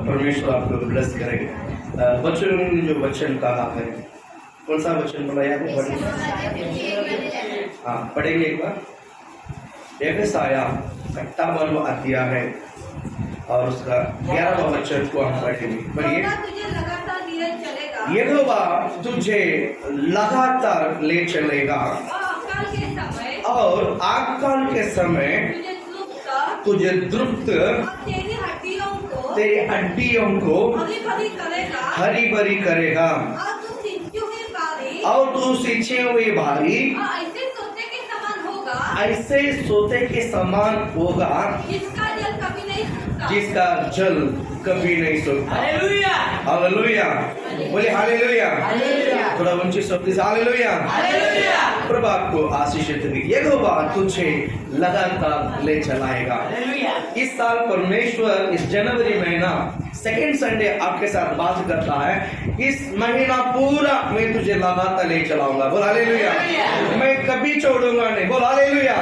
परमेश्वर आपको ब्लेस करेगा। बच्चों ने जो वचन कहा है, कौन सा वचन बोला याद है? हाँ, पढ़ेंगे एक बार। यशायाह 58वां अध्याय है और उसका 11वां वचन को हम पढ़ेंगे। पढ़िए। यहोवा तुझे लगातार ले चलेगा और आकाल के समय तुझे द्रुप्त तेरी हड्डियों को हरी भरी करेगा और तू सींचे हुए भारी ऐसे सोते के समान होगा जिसका जल कभी नहीं सूखता। हालेलुया, बोले हालेलुया। थोड़ा ऊंची शब्द से हालेलुया। प्रभु आपको आशीषित करें। यहोवा तुझे लगातार ले चलाएगा। इस साल परमेश्वर इस जनवरी महीना सेकेंड संडे आपके साथ बात करता है। इस महीना पूरा मैं तुझे लगातार ले चलाऊंगा। बोल हालेलुया। मैं कभी छोड़ूंगा नहीं। बोल हालेलुया।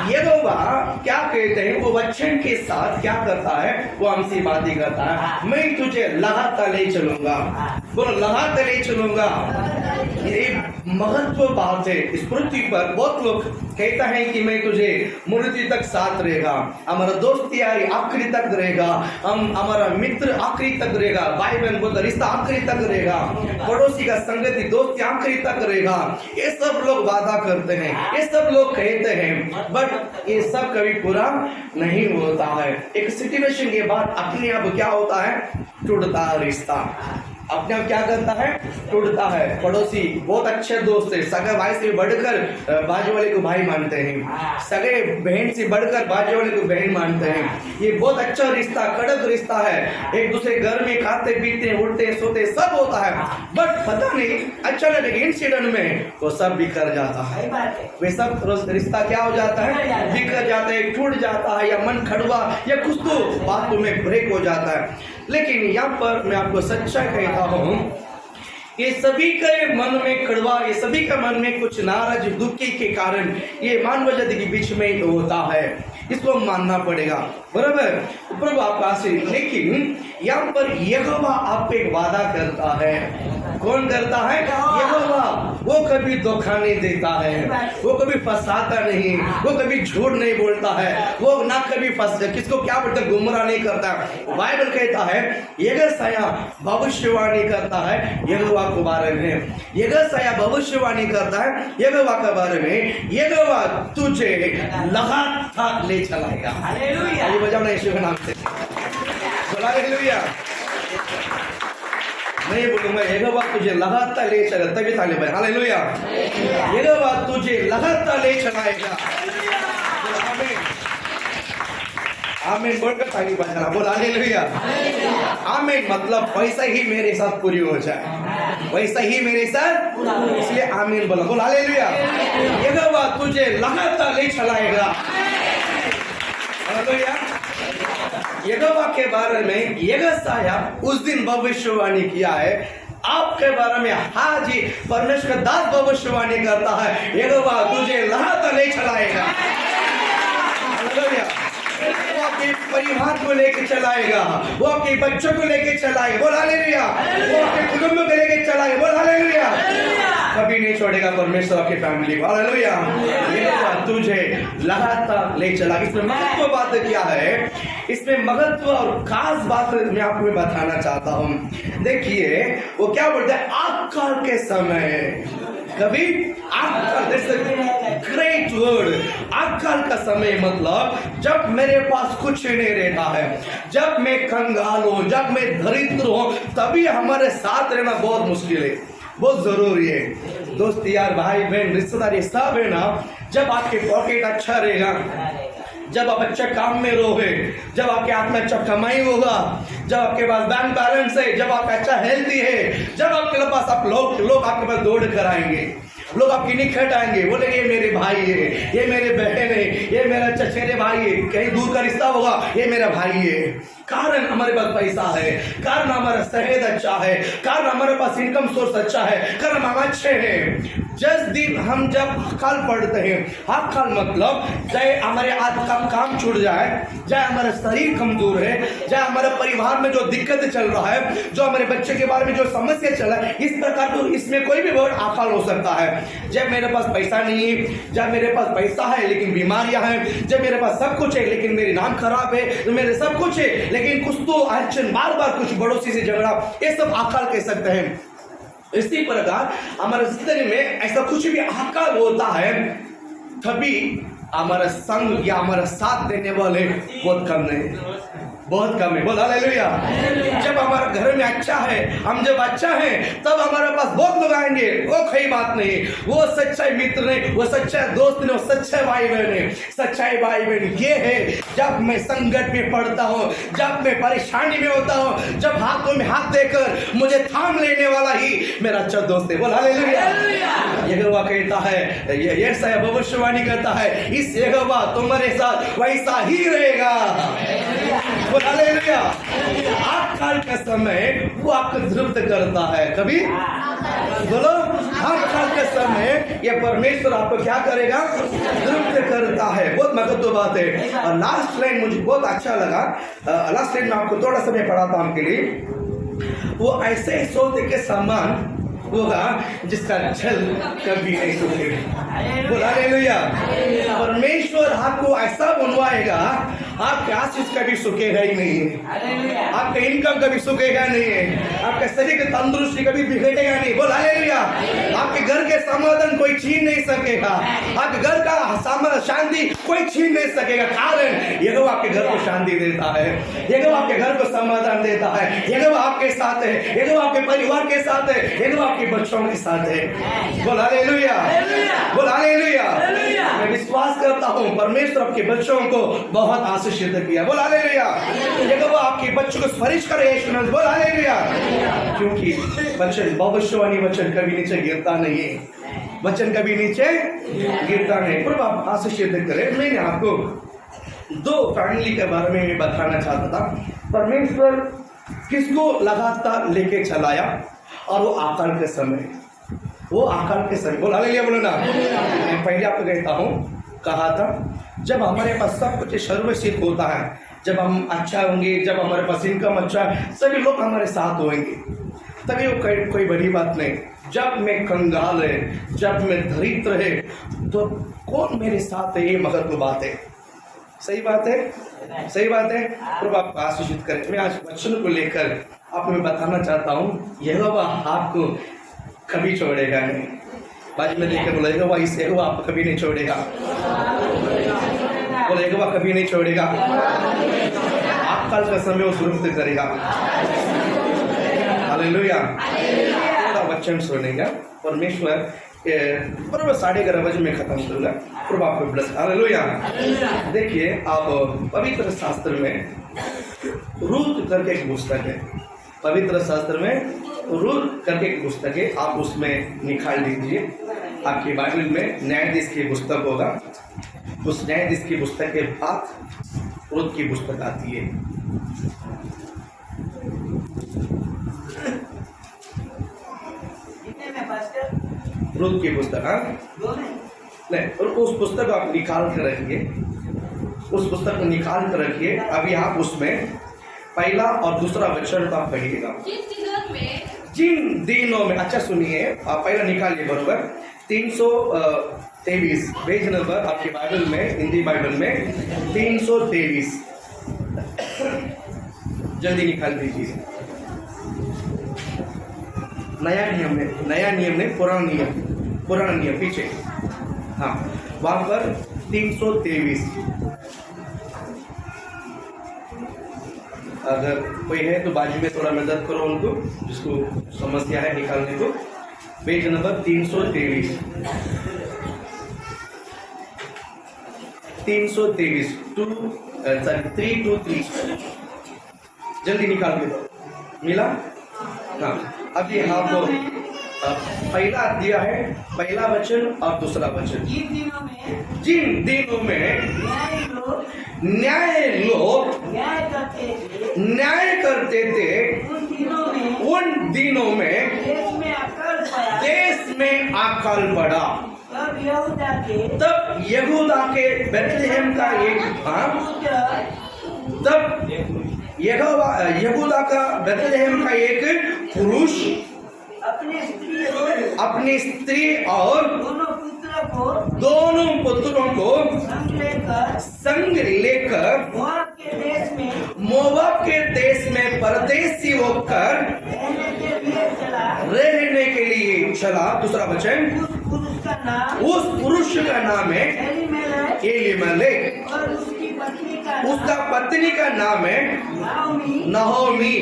यहोवा क्या कहते हैं, वो वचन के साथ क्या करता है, वो हमसे बात ही करता है। मैं तुझे लगातार ले चलूंगा। बोलो लगातार ले चलूंगा। ये महत्व बात है। इस पृथ्वी पर बहुत लोग कहता है कि मैं तुझे मृत्यु तक साथ रहेगा, हमारा दोस्त यारी आखिरी तक रहेगा, हम हमारा मित्र आखिरी तक रहेगा, भाई बहन को रिश्ता आखिरी तक रहेगा, पड़ोसी का संगति दोस्ती आखिरी तक रहेगा। ये सब लोग वादा करते हैं, ये सब लोग कहते हैं, बट ये सब कभी पूरा नहीं होता है। एक सिचुएशन के बाद अपने आप क्या होता है, टूटता है रिश्ता। अपने आप क्या करता है, टूटता है। पड़ोसी बहुत अच्छे दोस्त है, सगे भाई से बढ़कर बाजू वाले को भाई मानते हैं, सगे बहन से बढ़कर बाजू वाले को बहन मानते हैं। ये बहुत अच्छा रिश्ता, कड़क रिश्ता है। एक दूसरे घर में खाते पीते उठते सोते सब होता है, बट पता नहीं अचानक एक इंसिडेंट में वो सब बिखर जाता है। वे सब रिश्ता क्या हो जाता है, बिखर जाता है, टूट जाता है, या मन खड़वा या कुछ तो बातों में ब्रेक हो जाता है। लेकिन यहाँ पर मैं आपको सच्चा कहता हूँ, ये सभी के मन में कड़वा, ये सभी के मन में कुछ नाराज दुखी के कारण ये मानव जाति के बीच में ही होता है। इसको मानना पड़ेगा, बराबर। प्रभु आपका आशीर्वाद। लेकिन यहाँ पर यहोवा आप पे एक वादा करता है। कौन करता है? यहोवा। वो कभी धोखा नहीं देता है, वो कभी फंसाता नहीं, वो कभी झूठ नहीं बोलता है, वो ना कभी फंस किसको क्या बोलते गुमराह नहीं करता। बाइबल कहता है यशायाह भविष्यवाणी करता है यहोवा के बारे में। यशायाह भविष्यवाणी करता है यहोवा के बारे में। यहोवा तुझे लगातार ले चलाएगा। हालेलुया। ये बजाओ ना यीशु के नाम से। हालेलुया। मैं बोलूंगा यहोवा तुझे लगातार ले चलेगा, तभी ताली बजाए। हालेलुया। यहोवा तुझे लगातार ले चलाएगा। आमीन, आमीन बोलकर ताली बजाना। बोल हालेलुया। आमीन। मतलब वैसा ही मेरे साथ पूरी हो जाए, वैसा ही मेरे साथ, इसलिए आमीन बोला। बोल हालेलुया। यहोवा तुझे लगातार ले चलाएगा। हालेलुया। यहोवा के बारे में यशायाह उस दिन भविष्यवाणी किया है। आपके बारे में हाँ जी परमेश्वर का दास भविष्यवाणी करता है, यहोवा तुझे लगातार ले चलाएगा। हालेलुया। वो आपके परिवार को लेके चलाएगा, वो आपके बच्चों को लेके चलाएगा। बोल हालेलुया। वो आपके कुटुंब को लेके चलाएगा। बोल हालेलुया। कभी नहीं छोड़ेगा परमेश्वर आपकी फैमिली को। हालेलुया। यहोवा तुझे लगातार ले चला। इसमें महत्व बात क्या है, इसमें महत्व और खास बात मैं आपको बताना चाहता हूँ। देखिए वो क्या बोलते हैं, आकाल के समय, कभी आकाल, ग्रेट वर्ड, आकाल का समय मतलब जब मेरे पास कुछ नहीं रहता है, जब मैं कंगाल हूँ, जब मैं दरिद्र हूँ, तभी हमारे साथ रहना बहुत मुश्किल है, बहुत जरूरी है। दोस्त यार भाई बहन रिश्तेदार ये सब है ना, जब आपके पॉकेट अच्छा रहेगा, जब आप अच्छे काम में रहोगे, जब आपके हाथ में अच्छा कमाई होगा, जब आपके पास बैंक बैलेंस है, जब आप अच्छा हेल्थी है, जब आपके पास आप लोग आपके पास दौड़ कर आएंगे, लोग आपकी निकट आएंगे, बोलेंगे ये मेरे भाई है, ये मेरे बहन है, ये मेरा चचेरे भाई है, कहीं दूर का रिश्ता होगा ये मेरा भाई है। कारण हमारे पास पैसा है, कारण हमारा सेहत अच्छा है, कारण हमारे पास इनकम सोर्स अच्छा है, कारण हम अच्छे हैं। जिस दिन हम जब अकाल पढ़ते हैं, अकाल मतलब चाहे हमारे आज का काम छूट जाए, चाहे हमारा शरीर कमजोर है, चाहे हमारे परिवार में जो दिक्कत चल रहा है, जो हमारे बच्चे के बारे में जो समस्या चल रहा है, इस प्रकार तो इसमें कोई भी बहुत अकाल हो सकता है। जब मेरे पास पैसा नहीं है, जब मेरे पास पैसा है लेकिन बीमारियां हैं, जब मेरे पास सब कुछ है लेकिन मेरी नाम खराब है, तो मेरे सब कुछ है लेकिन कुछ तो अड़चन, बार बार कुछ पड़ोसी से झगड़ा, ये सब अकाल कह सकते हैं। इसी प्रकार हमारे जिंदगी में ऐसा कुछ भी अकाल होता है, तभी हमारा संग या हमारा साथ देने वाले बहुत कम नहीं, बहुत कम है। बोल हालेलुया। जब हमारा घर में अच्छा है, हम जब अच्छा है, तब हमारे पास बहुत लोग आएंगे, वो कोई बात नहीं, वो सच्चाई मित्र नहीं, वो सच्चा दोस्त नहीं, वो सच्चे भाई बहन है। सच्चाई भाई बहन ये है, जब मैं संकट में पड़ता हूँ, जब मैं परेशानी में होता हूँ, जब हाथों में हाथ देकर मुझे थाम लेने वाला ही मेरा अच्छा दोस्त है। बोल हालेलुया। यहोवा कहता है, ये भविष्यवाणी करता है, इस यहोवा तुम्हारे साथ वैसा ही रहेगा। हालेलुया। आकाल का समय वो आपको तृप्त करता है। कभी बोलो, आकाल का समय ये परमेश्वर आपको क्या करेगा? तृप्त करता है। बहुत महत्वपूर्ण बात है। और लास्ट लाइन मुझे बहुत अच्छा लगा। लास्ट लाइन में आपको थोड़ा समय पढ़ाता हूं आपके लिए। वो ऐसे सोते के समान होगा जिसका जल कभी नहीं सूखेगा। बोल हालेलुया। परमेश्वर आपको ऐसा बनवाएगा, आपके आशीष कभी सूखेगा ही नहीं है, आपका इनकम कभी सूखेगा नहीं है, आपके शरीर की तंदुरुस्ती कभी बिगड़ेगा नहीं। बोल हालेलुया। आपके घर के समाधान कोई छीन नहीं सकेगा, आपके घर का शांति कोई छीन नहीं सकेगा। कारण यहोवा आपके घर को शांति देता है, यहोवा आपके घर को समाधान देता है, यहोवा आपके साथ है, यहोवा आपके परिवार के साथ है, यहोवा आपके बच्चों के साथ है। बोल हालेलुया। बोल हालेलुया। मैं विश्वास करता हूँ परमेश्वर आपके बच्चों को बहुत आशीषित किया। बोल हालेलुया। यहोवा आपके बच्चों को स्पर्श करे यीशु नाम से। बोल हालेलुया। क्योंकि वचन, भविष्यवाणी वचन कभी नीचे गिरता नहीं है, वचन कभी नीचे गिरता नहीं। प्रभु आप आशीषित करे। मैंने आपको दो फैमिली के बारे में बताना चाहता था। परमेश्वर किसको लगातार लेके चलाया, और वो आकाल के समय, वो आकाल के समय। बोल हालेलुया। बोलो ना। मैं पहले आपको कहता हूँ, कहा था जब हमारे पास सब कुछ सर्वसिद्ध होता है, जब हम अच्छा होंगे, जब हमारे पास इनकम अच्छा है, सभी लोग हमारे साथ होंगे, तभी वो कोई बड़ी बात नहीं। जब मैं कंगाल है, जब मैं दरिद्र है, तो कौन मेरे साथ है, ये महत्व बात है। सही बात है, सही बात है। प्रभु आपको आशीषित करें। मैं आज वचन को लेकर आपको मैं बताना चाहता हूँ, यहोवा आपको कभी छोड़ेगा नहीं। बाजू में देखकर बोला, यहोवा इस यहोवा आपको कभी नहीं छोड़ेगा। बोले, यहोवा कभी नहीं छोड़ेगा। आकाल का समय वो तृप्त करेगा। हालेलुया। थोड़ा वचन सुनेगा परमेश्वर। बराबर 11:30 बजे में खत्म करूंगा। प्रभु आपको ब्लेस। हालेलुया। देखिए, आप पवित्र शास्त्र में रूत करके एक पुस्तक है, पवित्र शास्त्र में रूत करके एक पुस्तक है, आप उसमें निकाल लीजिए। आपकी बाइबल में न्यायाधीश की पुस्तक होगा, उस न्यायाधीश की पुस्तक के बाद रूत की पुस्तक आती है। रूत की पुस्तक, हाँ नहीं, और उस पुस्तक को आप निकाल कर रखिए, उस पुस्तक को निकाल कर रखिए। अभी आप उसमें पहला और दूसरा वचन तो आप पढ़िएगा। जिन दिनों में, अच्छा सुनिए, आप पहला निकालिए बरोबर 323 पेज नंबर आपकी बाइबल में, हिंदी बाइबल में 323, जल्दी निकाल दीजिए। नया नियम में पुराना नियम पीछे, हाँ, वहां पर 323। अगर कोई है तो बाजू में थोड़ा मदद करो उनको, जिसको समस्या है निकालने को। पेज नंबर 323, 323, जल्दी निकाल दो। मिला? हाँ, अभी आपको पहला दिया है, पहला वचन और दूसरा वचन। जिन दिनों में न्याय लोग न्याय करते थे, उन दिनों में देश में अकाल पड़ा। तब यहूदा के बेथलेहम का एक तब यहूदा का बेथलेहम का एक पुरुष अपनी स्त्री और दोनों पुत्रों को संग लेकर मोवाब के देश में परदेसी होकर रहने के लिए चला। दूसरा वचन, उस पुरुष का नाम है एलीमेलेक, उसका पत्नी का नाम है नाओमी,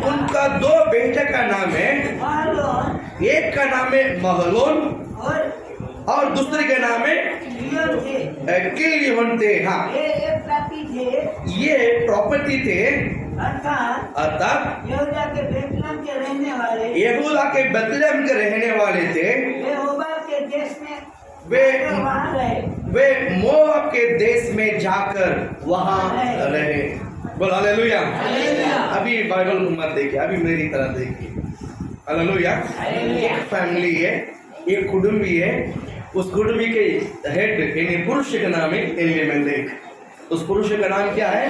उनका दो बेटे का नाम है, एक का नाम है महलोन और दूसरे का नाम है किलियोन थे। हाँ, ये प्रॉपर्टी थे अर्थात यहूदा के बेथलेहम के रहने वाले, यहूदा के बेथलेहम के रहने वाले थे। वे मोआब के देश में जाकर वहां रहे। बोल हालेलुया। अभी बाइबल को मत देखिए, अभी मेरी तरह देखिए। हालेलुया। एक फैमिली है, एक कुटुंबी है, उस कुटुंबी के हेड यानी पुरुष का नाम है एलीमेलेक। उस पुरुष का नाम क्या है?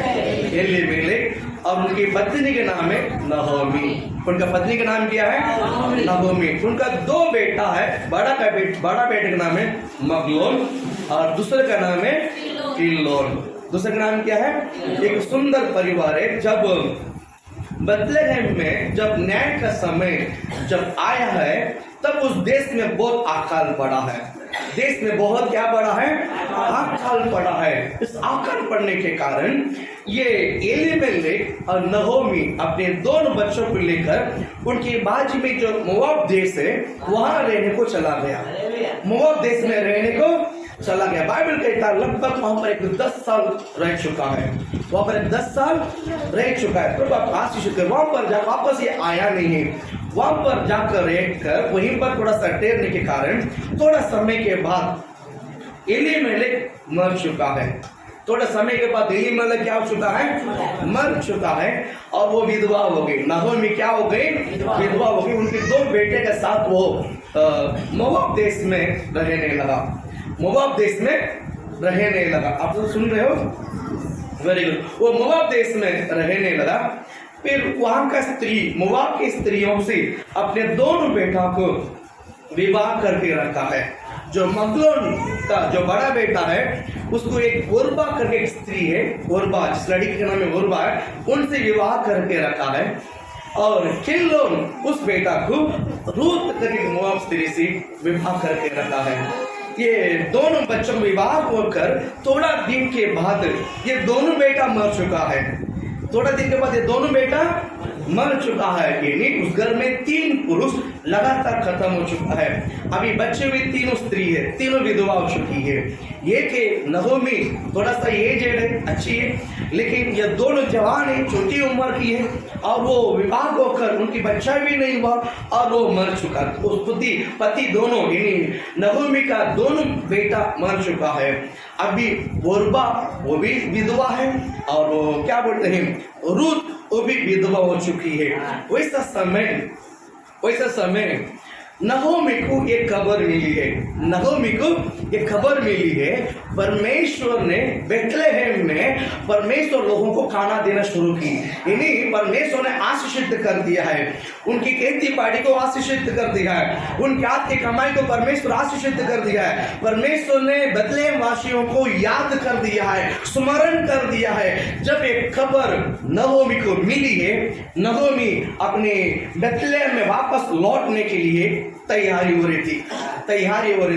एलीमेलेक। और उनकी पत्नी का नाम है नाओमी। उनका पत्नी का नाम क्या है? नाओमी। उनका दो बेटा है, बड़ा बेटे का नाम है मगलोन और दूसरे का नाम है किलोन। दूसरे का नाम क्या है? एक सुंदर परिवार है। जब बेथलेहम में जब न्याय का समय जब आया है, तब उस देश में बहुत अकाल पड़ा है। देश में बहुत क्या पड़ा है? अकाल पड़ा है। इस अकाल पड़ने के कारण ये एलीमेलेक और नाओमी अपने दोनों बच्चों को लेकर उनकी बाजी में जो मोआब देश है वहां रहने को चला गया। मोआब देश में रहने को चला गया। बाइबल कहता है लगभग वहां पर एक 10 साल रह चुका है। वहां पर 10 साल रह चुका है। तो आप आशीष कर वहां पर जब वापस ये आया नहीं है, वहां पर जाकर रहकर वहीं पर थोड़ा सा ठहरने के कारण थोड़ा समय के बाद एलीमेलेक मर चुका है। थोड़ा समय के बाद एलीमेलेक क्या हो चुका है? मर चुका है। और वो विधवा हो गई। नाओमी क्या हो गई? विधवा हो गई। उनके दो बेटे के साथ वो मोआब देश में रहने लगा। मोआब देश में रहने लगा। आप तो सुन रहे हो? Very good. वो मोआब देश में रहने लगा। फिर वहां का स्त्री मोआब की स्त्रियों से अपने दोनों बेटा को विवाह करके रखा है। जो मगलोन का जो बड़ा बेटा है उसको एक ओरबा करके एक स्त्री है, ओरबा, जिस लड़की का नाम है ओरबा है, उनसे विवाह करके रखा है। और किलोन उस बेटा को रूत करके मोआब स्त्री से विवाह करके रखा है। ये दोनों बच्चों में विवाह होकर थोड़ा दिन के बाद ये दोनों बेटा मर चुका है। थोड़ा दिन के बाद ये दोनों बेटा मर चुका है। यानी उस घर में 3 पुरुष लगातार खत्म हो चुका है। अभी बच्चे हुए तीनों स्त्री है, तीनों विधवा हो चुकी है। ये के नाओमी थोड़ा सा एजेड है, अच्छी है, लेकिन ये दोनों जवान है, छोटी उम्र की है और वो विवाह होकर उनकी बच्चा भी नहीं हुआ और वो मर चुका। उस पति दोनों यानी नाओमी का दोनों बेटा मर चुका है। अभी ओरबा वो भी विधवा है और वो क्या बोलते हैं रूत वो भी विधवा हो चुकी है। वैसा समय नाओमी को एक खबर मिली है। नाओमी को एक खबर मिली है, परमेश्वर ने बेथलेहम में परमेश्वर लोगों को खाना देना शुरू की। यानी परमेश्वर ने आशीषित कर दिया है। उनकी खेती बाड़ी को आशीषित कर दिया है। उनके हाथ की कमाई को परमेश्वर आशीषित कर दिया है। परमेश्वर ने बेथलेहम वासियों को याद कर दिया है, स्मरण कर दिया है। जब एक खबर नाओमी को मिली है, नाओमी अपने बेथलेहम में वापस लौटने के लिए तैयारी हो रही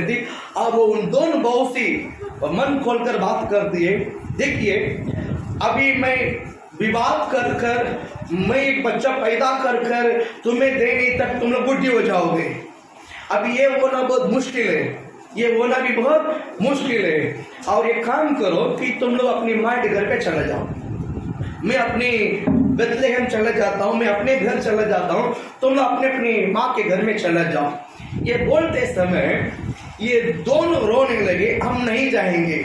थी और वो उन दोनों बहू से मन खोलकर बात कर दिए। देखिए, अभी मैं विवाद कर मैं एक बच्चा पैदा कर तुम्हें देने तक तुम लोग बुढ़ी हो जाओगे। अभी ये होना बहुत मुश्किल है, ये होना भी बहुत मुश्किल है। और एक काम करो कि तुम लोग अपनी माँ के घर पे चले जाओ, मैं अपनी बेथलेहम चला जाता हूँ, मैं अपने घर चला जाता हूँ, तुम लोग अपनी माँ के घर में चला जाओ। ये बोलते समय ये दोनों रोने लगे, हम नहीं जाएंगे,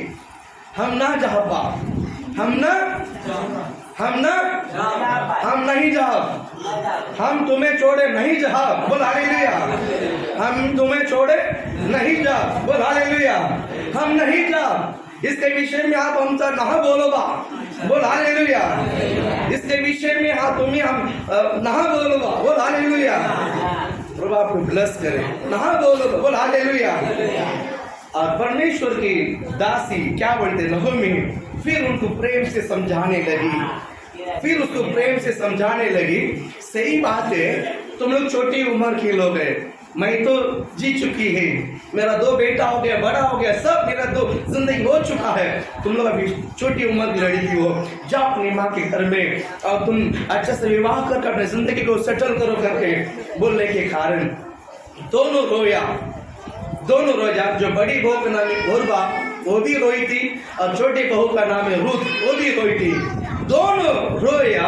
हम ना जा पा, हम नहीं जाब, हम तुम्हें छोड़े नहीं जाब। बोल हालेलुया। हम तुम्हें छोड़े नहीं जाब। बोल हालेलुया। हम नहीं जाब। इसके विषय में आप हमसे ना बोलो बा। बोल हालेलुया। इसके विषय में हम ना बोलो बा। बोल हालेलुया। प्रभु आपको ब्लेस करे। ना बोलो, बोल हालेलुया। और परमेश्वर की दासी क्या बोलते नहोमी, फिर उनको प्रेम से समझाने लगी, सही बात है, तुम लोग छोटी उम्र के लोग हैं, मैं तो जी चुकी है, मेरा 2 बेटा हो गया, बड़ा हो गया, सब मेरा 2 जिंदगी हो चुका है। तुम लोग अभी छोटी उम्र की लड़की हो, जाओ अपनी माँ के घर में और तुम अच्छे से विवाह कर अपनी जिंदगी को सेटल करो करके बोलने के कारण दोनों रोया। जो बड़ी बहू का नाम है ओरबा, वो भी रोई थी, और छोटी बहू का नाम है रूथ, वो भी रोई थी। दोनों रोया।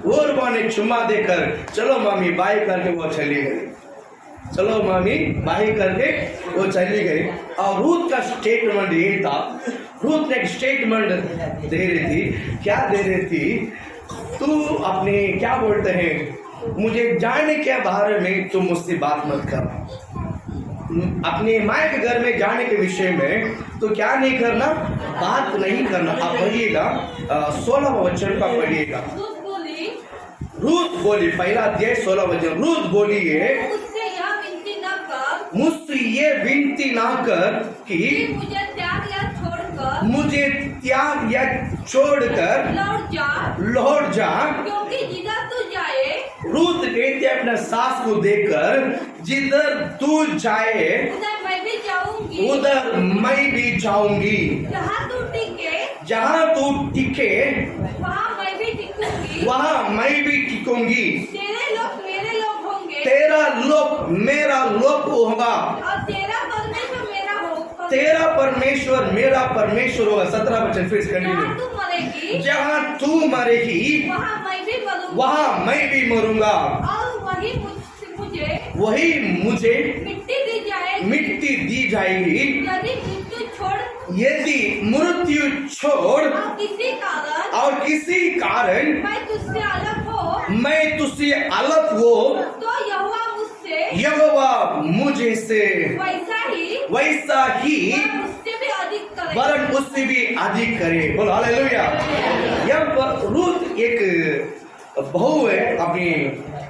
ओरबा ने चुम्मा देकर चलो मामी बाय करके वो चली गई। और रूथ का स्टेटमेंट ये था, रूथ ने एक स्टेटमेंट दे रही थी। क्या दे रही थी? तू अपने क्या बोलते हैं, मुझे जाने के बारे में तुम मुझसे बात मत कर। अपने माँ के घर में जाने के विषय में तो क्या नहीं करना, बात नहीं करना। आप पढ़िएगा 16 वचन का पढ़िएगा। रूथ बोली, पहला अध्याय 16 वचन। रूथ बोली है, मुझसे ये विनती ना कर कि मुझे त्याग या छोड़कर लौट जा, क्योंकि जिधर तू जाए, रूथ कहती है अपने सास को देखकर, जिधर तू जाए उधर मैं भी जाऊंगी, जहाँ तू टिके वहाँ मैं भी टिकूंगी, तेरे लोग मेरे लोग होंगे, तेरा लोक मेरा लोक होगा, और तेरा परमेश्वर मेरा परमेश्वर होगा। 17 वचन फिर कंटिन्यू। जहाँ तू मरेगी वहाँ मैं भी मरूंगा, और वही मुझे मिट्टी दी जाएगी, यदि मृत्यु छोड़ और किसी कारण मैं तुझसे अलग हो, तो यहोवा मुझे से वैसा ही वरन उससे भी अधिक करे। बोल हालेलुया। यह रूथ एक बहू है, अपनी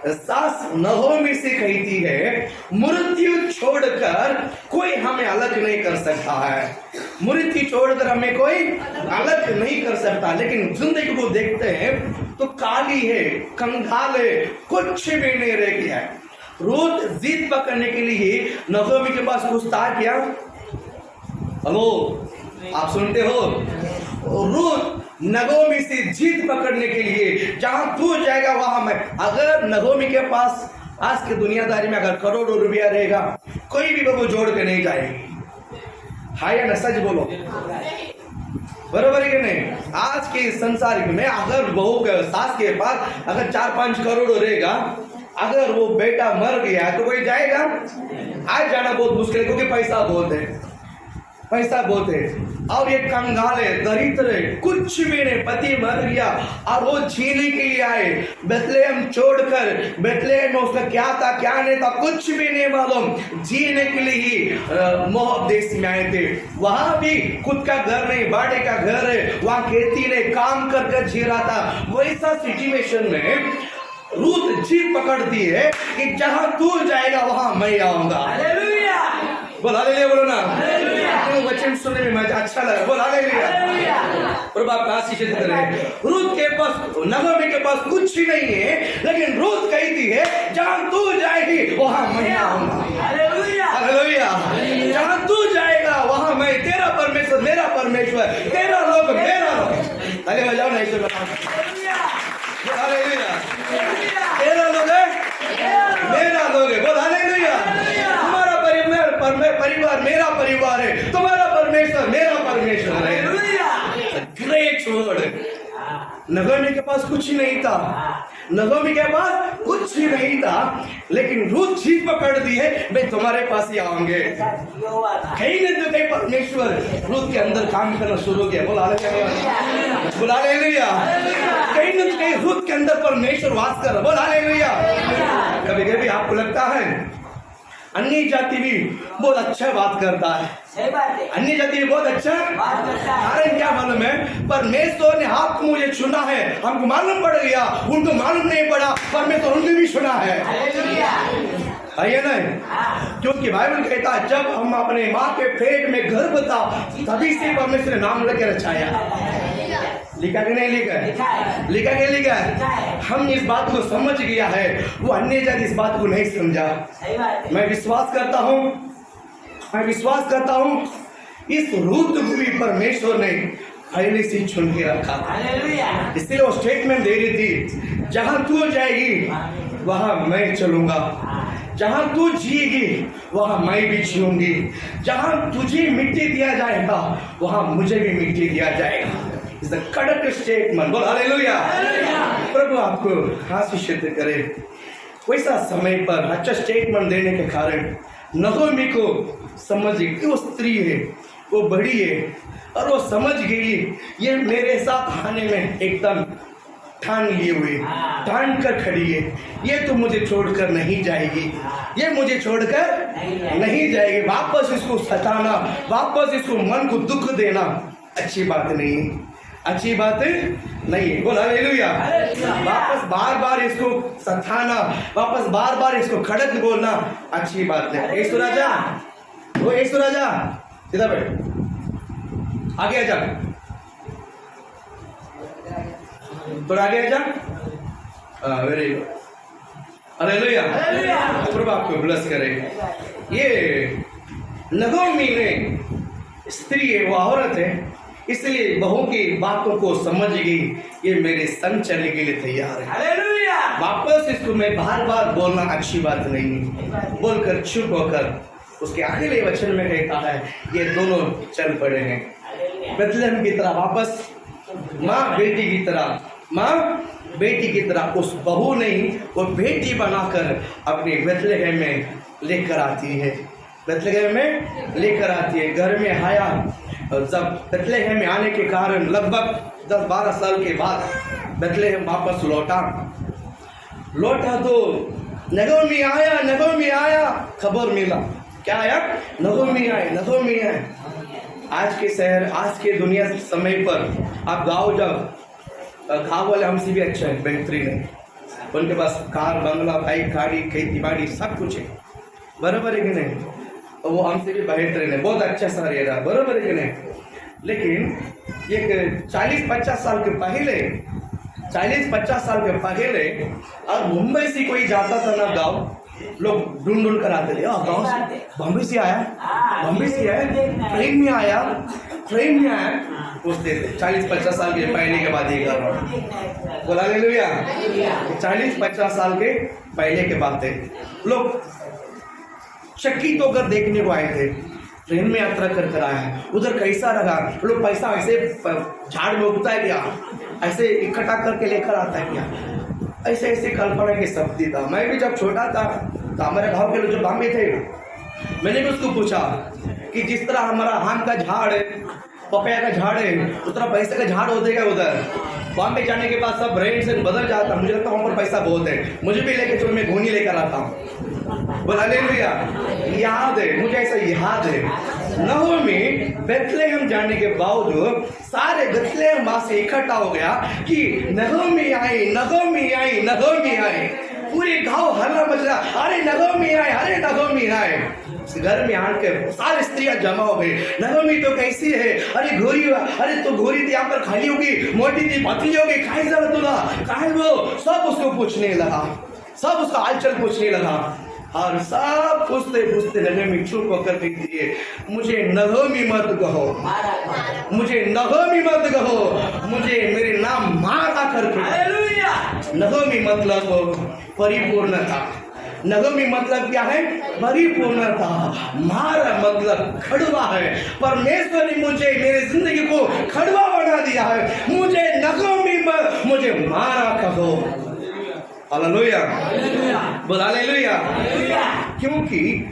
सास नहोमी से कहती है, मृत्यु छोड़कर कोई हमें अलग नहीं कर सकता है, मृत्यु छोड़कर हमें कोई अलग नहीं कर सकता। लेकिन जिंदगी को देखते हैं तो काली है, कंगाल है, कुछ भी नहीं रह गया है। रूथ जिद पकड़ने के लिए नहोमी के पास कुछ था क्या? हेलो, आप सुनते हो? रूथ नगोमी से जीत पकड़ने के लिए, जहां तू जाएगा वहां मैं। अगर नगोमी के पास आज की दुनियादारी में अगर करोड़ों रुपया रहेगा, कोई भी बहू जोड़ के नहीं जाएगी। हाय या ना, सच बोलो, बराबर है कि नहीं? आज के संसार में अगर बहू के सास के पास अगर 4-5 करोड़ रहेगा, अगर वो बेटा मर गया तो कोई जाएगा? आज जाना बहुत मुश्किल है, क्योंकि पैसा बहुत है। और ये कंगाल है, दरिद्र है, कुछ भी नहीं, पति मर गया और वो जीने के लिए आए बेथलेहम छोड़कर। बेथलेहम में उसका क्या था क्या नहीं था कुछ भी नहीं मालूम, जीने के लिए ही मोआब देश में आए थे। वहां भी खुद का घर नहीं, बाड़े का घर है, वहां खेती ने काम कर जी रहा था। वैसा सिचुएशन में रूथ जीत पकड़ती है कि जहां तू जाएगा वहां मैं आऊंगा। बोल हालेलुया, बोलो ना। वचन सुनने में मुझे अच्छा लगा। बोल हालेलुया। प्रभु आपका आशीष करे। रूथ के पास, नगोमी के पास कुछ ही नहीं है, लेकिन रूथ कहती है जहां तू जाएगी वहां मैं आऊंगा। हालेलुया। जहां तू जाएगा वहां मैं, तेरा परमेश्वर मेरा परमेश्वर, तेरा लोग मेरा लोग। ताली बजाओ ना, ईश्वर हालेलुया। तेरा लोग है मेरा लोग है। बोल हालेलुया। तुम्हारा परिवार मेरा परिवार है, तुम्हारा परमेश्वर मेरा परमेश्वर है। Great word. नगोमी के पास कुछ नहीं था, नगोमी के पास कुछ ही नहीं था, लेकिन रूथ जीत पकड़ दी है, मैं तुम्हारे पास ही आऊंगे। कहीं न तो कहीं परमेश्वर रूथ के अंदर काम करना शुरू किया। बोला हालेलुया। कहीं न तो कहीं रूथ के अंदर परमेश्वर वास कर रहा। बोला हालेलुया। कभी कभी आपको लगता है अन्य जाति भी बहुत अच्छा बात करता है, सही बात है, अन्य जाति भी बहुत अच्छा बात करता है। कारण क्या मालूम है? परमेश्वर ने आपको मुझे चुना है, हमको मालूम पड़ गया, उनको मालूम नहीं पड़ा, परमेश्वर उन्हें भी चुना है। हालेलुया। है नहीं? क्योंकि बाइबल कहता है जब हम अपने माँ के पेट में गर्भ था तभी से परमेश्वर ने नाम लेकर रचाया। लिखा कि नहीं लिखा है? लिखा कि लिखा है? हम इस बात को समझ गया है, वो अन्य जाति इस बात को नहीं समझा। सही बात है। मैं विश्वास करता हूँ इस रूत को भी परमेश्वर ने पहले से चुन के रखा था। हालेलुया। इसलिए वो स्टेटमेंट दे रही थी, जहां तू जाएगी वहां मैं चलूंगा, जहां तू जिएगी वहां मैं भी जीऊंगी, जहां तुझे मिट्टी दिया जाएगा वहां मुझे भी मिट्टी दिया जाएगा। इट्स अ कड़क स्टेटमेंट। बोल हालेलुया। प्रभु आपको आशीषित करे। वैसा समय पर अच्छा स्टेटमेंट देने के कारण नगोमी को समझ गई कि वो स्त्री है, वो बड़ी है, और वो समझ गई ये मेरे साथ आने में एकदम ठान लिए हुए, ठान कर खड़ी है, ये तो मुझे छोड़कर नहीं जाएगी, ये मुझे छोड़कर नहीं जाएगी। वापस इसको सताना, वापस इसको मन को दुख देना अच्छी बात नहीं है, अच्छी बात नहीं है। बोल हालेलुया। वापस बार बार इसको सताना, वापस बार बार इसको खड़क बोलना अच्छी बात है। यीशु राजा, वो यीशु राजा इधर बैठ, आगे आ जा, थोड़ा आगे आ जा। Very good. हालेलुया। प्रभु आपको ब्लेस करे। ये नगोमी ने स्त्री है, वो औरत है, इसलिए बहू की बातों को समझ गई, ये मेरे संग चलने के लिए तैयार है। हालेलुया। वापस इसको मैं बार बार बोलना अच्छी बात नहीं है। बोलकर चुप होकर उसके अगले वचन में कहता है ये दोनों चल पड़े हैं बेथलेहम की तरह, वापस माँ बेटी की तरह, माँ बेटी की तरह उस बहू नहीं वो बेटी बनाकर अपने बेथलेहम में लेकर आती है, बेथलेहम में लेकर आती है। घर में आया, जब बेथलेहम में आने के कारण लगभग 10-12 साल के बाद बेथलेहम वापस लौटा तो नगोमी आया, खबर मिला, क्या आया? नगोमी आए। आज के शहर, आज के दुनिया समय पर आप गाँव जाओ, गाँव वाले हमसे भी अच्छा है, बेहतरीन है, उनके पास कार, बंगला, बाइक, गाड़ी, खेती बाड़ी सब कुछ है, बराबर है कि नहीं? वो हमसे भी बेहतरीन है, बहुत अच्छा शहर है, बराबर है कि नहीं? लेकिन ये 40-50 साल के पहले, 40-50 साल के पहले और मुंबई से कोई जाता था ना गाँव, लोग ढूंढ कर आते थे, गाँव से, बम्बई से आया, ट्रेन में आया, पूछते थे। 40-50 साल के पहले के बाद ये कर रहा हूँ। बोला हालेलुया। 40-50 साल के पहले के बात है, लोग चकित होकर देखने को आए थे, ट्रेन में यात्रा कर आया है, उधर कैसा रहा, लोग पैसा ऐसे झाड़ में उगता है क्या, ऐसे इकट्ठा करके लेकर आता है क्या, ऐसे कल्पना के शब्द था। मैं भी जब छोटा था तो हमारे गाँव के लोग जो बॉम्बे थे, मैंने भी उसको पूछा कि जिस तरह हमारा आम का झाड़ है, पपैया का झाड़ है, उस तरह पैसे का झाड़ होते क्या उधर? बॉम्बे जाने के बाद सब रेंट से बदल जाता, मुझे लगता है वहाँ पर पैसा बहुत है, मुझे भी लेके चलो, मैं घोनी लेकर आता हूँ। बोला हालेलुया। याद है मुझे, ऐसा याद है नहोमी बेथलेहम जाने के बावजूद सारे बेथलेहम वासी इकट्ठा हो गया कि नहोमी आई, पूरे गांव हल्ला मच रहा, अरे नगोमी आए। घर में आकर सारी स्त्रियां जमा हो गई, नगोमी तो कैसी है, अरे तो घोरी थी, यहाँ पर खाली होगी, मोटी थी, पतली होगी, खाई जरा तुला, खाए वो, सब उसको पूछने लगा, सब उसका हालचाल पूछने लगा, और सब पूछते नगोमी चुप होकर कहती है, मुझे नगोमी मत कहो, मुझे मेरे नाम मारा करके। नगोमी मतलब परिपूर्णता, नगोमी मतलब क्या है? परिपूर्णता। मारा मतलब खड़वा है। परमेश्वर ने मुझे मेरी जिंदगी को खड़वा बना दिया है। मुझे नगोमी मत, मुझे मारा कहो। हालेलुया, बोल हालेलुया। क्योंकि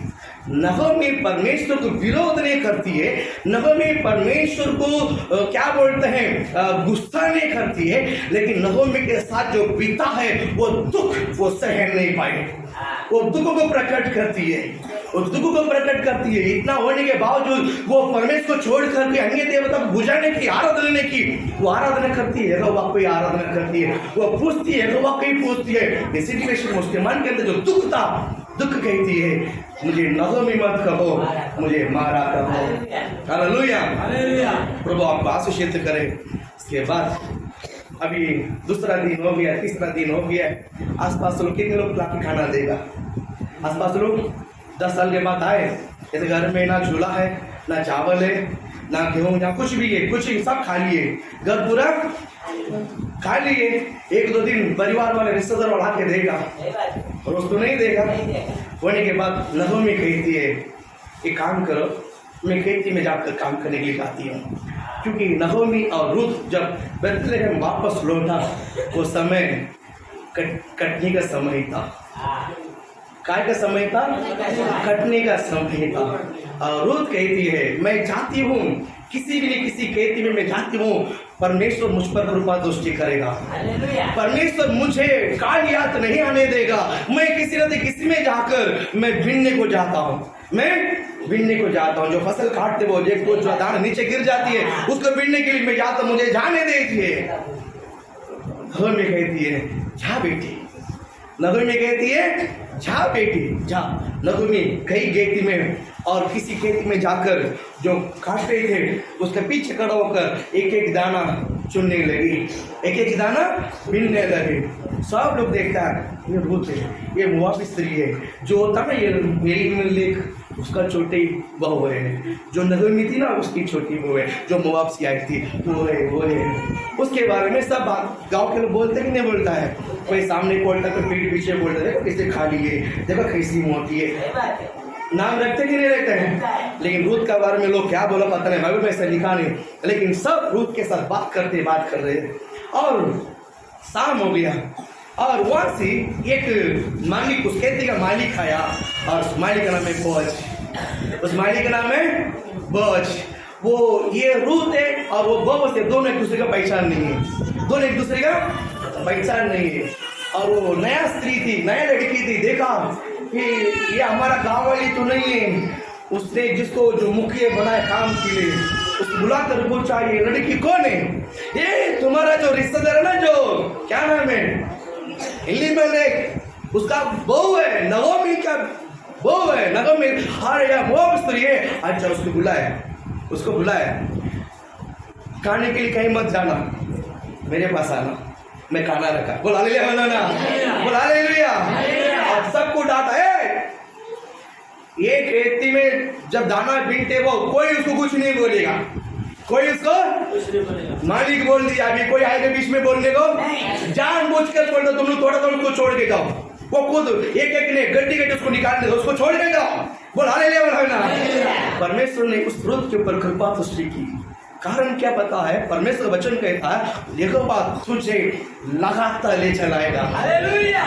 नगोमी परमेश्वर को विरोध नहीं करती है, नगोमी परमेश्वर को क्या बोलते हैं, गुस्सा नहीं करती है, लेकिन नगोमी के साथ जो बीता है वो दुख वो सहन नहीं पाए, वो दुख को प्रकट करती है, वो दुख को प्रकट करती है। इतना होने के बावजूद वो परमेश्वर को छोड़ करके अन्य देवता को बुझाने की, आराधना नहीं की, वो आराधना करती है, यहोवा को आराधना करती है, वो पूछती है, यहोवा को ही पूछती है। इस सिचुएशन में उसके मन के अंदर जो दुख था, दुख कहती है मुझे नगोमी मत कहो, मुझे मारा कहो। हालेलुया, प्रभु आपको आशीषित करे। इसके बाद अभी दूसरा दिन हो गया, तीसरा दिन हो गया, आसपास लोग कितने लोग लाके खाना देगा? आसपास लोग 10 साल के बाद आए, जैसे घर में ना चूल्हा है, ना चावल है, ना गेहूं, ना कुछ भी है, कुछ सब खा लिए, घर पूरा खा लिए। 1-2 दिन परिवार वाले रिश्तेदार वाला के देगा, रोज तो नहीं देगा। होने के बाद नगोमी कहती है एक काम करो, मैं खेती में जाकर काम करने के लिए जाती हूँ। क्योंकि नगोमी और रूथ जब बेथलेहम वापस लौटा, वो समय कटने का समय था। काय का समय था? कटने का समय था। और रूथ कहती है मैं जाती हूँ, किसी भी नहीं किसी खेती में मैं जाती हूँ, परमेश्वर मुझ पर कृपा दृष्टि करेगा, परमेश्वर मुझे कालियात नहीं आने देगा। मैं किसी न किसी में जाकर मैं बीनने को जाता हूँ, मैं बीनने को जाता हूँ। जो फसल काटते वो देख को जो दाना नीचे गिर जाती है, उसको बीनने के लिए मैं जाता हूँ, मुझे जाने दीजिए। नगोमी कहती है जा बेटी, नगोमी कहती है जा बेटी जा। नगोमी कई खेती में और किसी खेती में जाकर जो काटते थे उसके पीछे खड़ा होकर एक एक दाना चुनने लगी, एक एक दाना बीनने लगी। सब लोग देखता है ये रूथ है, ये मोआबी स्त्री है, जो होता ना ये एलीमेलेक उसका छोटी बहू है, जो नगोमी थी ना उसकी छोटी बहू है, जो मोआब से आई थी वो है। उसके बारे में सब बात गांव के लोग बोलते कि नहीं बोलता है, कोई सामने बोलता है, कोई पीठ पीछे बोलता है, देखो किसे खा लिए, देखो कैसी मोटी है, नाम रखते कि नहीं रखते हैं। लेकिन रूथ के बारे में लोग क्या बोला पता नहीं, बाइबल में ऐसा लिखा नहीं, लेकिन सब रूथ के साथ बात कर रहे हैं। और शाम हो गया और वहां से एक मालिक, उस खेती का मालिक आया, और उस मालिक का नाम है बोअज। उस मालिक का नाम है बोअज। वो ये रूथ है और वो बोअज है, दोनों एक दूसरे का पहचान नहीं है, दोनों एक दूसरे का पहचान नहीं है। और वो नया स्त्री थी, नया लड़की थी, देखा कि ये हमारा गांव वाली तो नहीं है। उसने जिसको जो मुखिया बनाया काम के लिए, उसको बुलाकर पूछा ये लड़की कौन है? ये तुम्हारा जो रिश्तेदार है ना, जो क्या नाम है, एलीमेलेक, उसका बहू है, नगोमी का बहू है, नगोमी। अरे यार वो स्त्री है। अच्छा उसको बुलाया, खाने के लिए कहीं मत जाना, मेरे पास आना, मैं खाना रखा। बोल हालेलुया, बोल हालेलुया। और सबको डांटा है। ये खेती में जब दाना बीनते वो कोई उसको कुछ नहीं बोलेगा, कोई उसको मालिक बोल दिया, अभी कोई आएगा बीच में बोलने को, जानबूझकर बोल दो तुम लोग, थोड़ा उसको छोड़ के जाओ। वो खुद एक एक ने गड्डी उसको निकाल दे, उसको छोड़ के जाओ। बोल हालेलुया। परमेश्वर ने उस रूथ के ऊपर कृपा दृष्टि की। कारण क्या पता है? परमेश्वर वचन कहता है यहोवा तुझे लगातार ले चलाएगा। हालेलुया,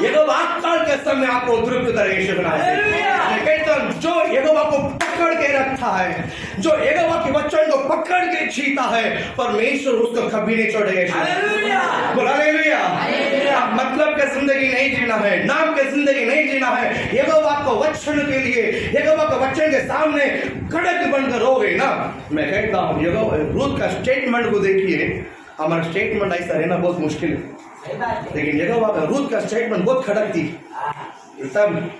यहोवा अकाल के समय आपको तृप्त करेगा। मैं कहता हूं जो यहोवा को पकड़ के रखता है, जो यहोवा के वचन को पकड़ के जीता है, परमेश्वर उसको कभी नहीं छोड़ेगा। हालेलुया। मतलब का जिंदगी नहीं जीना है, नाम की जिंदगी नहीं जीना है, यहोवा को वचन के लिए, यहोवा के वचन के सामने कड़क बनकर हो गई ना। मैं कहता हूँ रूथ का स्टेटमेंट को देखिए, हमारा स्टेटमेंट ऐसा रहना बहुत मुश्किल है, लेकिन यहोवा का रूथ का स्टेटमेंट बहुत खड़क थी। तब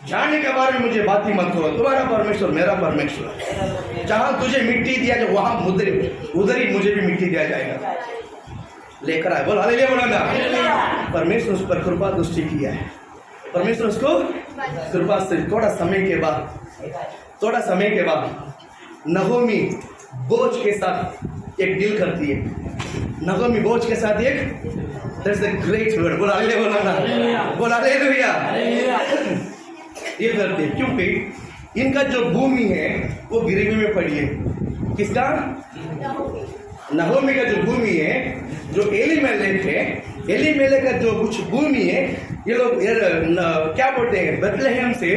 जाने के बारे में मुझे बात ही मत करो, तुम्हारा परमेश्वर मेरा परमेश्वर, जहां तुझे मिट्टी दिया जाए वहां उधर ही मुझे भी मिट्टी दिया जाएगा। लेकर आए, बोल हालेलुया, बोला। परमेश्वर उस पर कृपा दृष्टि किया है, परमेश्वर उसको कृपा से थोड़ा समय के बाद नगोमी बोझ के साथ एक डील करती है। नगोमी बोझ के साथ एक दैट्स अ ग्रेट वर्ड, बोला हालेलुया। ये करते हैं क्योंकि इनका जो भूमि है वो गिरवी में पड़ी है। किसका? नहोमी का जो भूमि है, जो एलीमेलेक है, एलीमेलेक का जो कुछ भूमि है, ये लोग क्या बोलते हैं, बेथलेहम से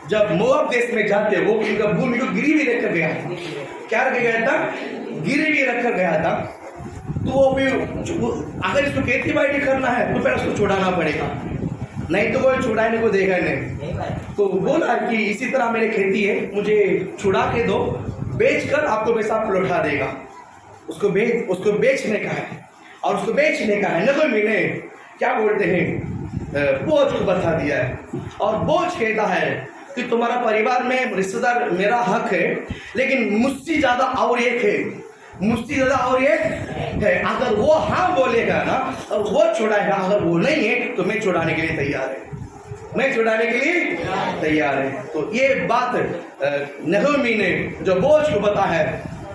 जब मोआब देश में जाते वो इनका भूमि को गिरवी रखकर गया था। क्या रखा गया था? गिरवी रखकर गया था। तो वो भी अगर इसको खेती बाड़ी करना है तो फिर उसको छुड़ाना पड़ेगा, नहीं तो कोई छुड़ाने को देगा नहीं। तो बोला कि इसी तरह मेरी खेती है, मुझे छुड़ा के दो, बेचकर आपको पैसा लौटा देगा। उसको बेचने का है, और उसको बेचने का है। नगोमी ने क्या बोलते हैं, बोझ को बता दिया है, और बोझ कहता है कि तुम्हारा परिवार में रिश्तेदार मेरा हक है, लेकिन मुझसे ज्यादा और एक है, मुझसे ज्यादा और एक है। अगर वो हाँ बोलेगा ना और वो छुड़ाएगा, अगर वो नहीं है तो मैं छुड़ाने के लिए तैयार है, मैं छुड़ाने के लिए तैयार है। तो ये बात नगोमी ने जो बोझ को बता है।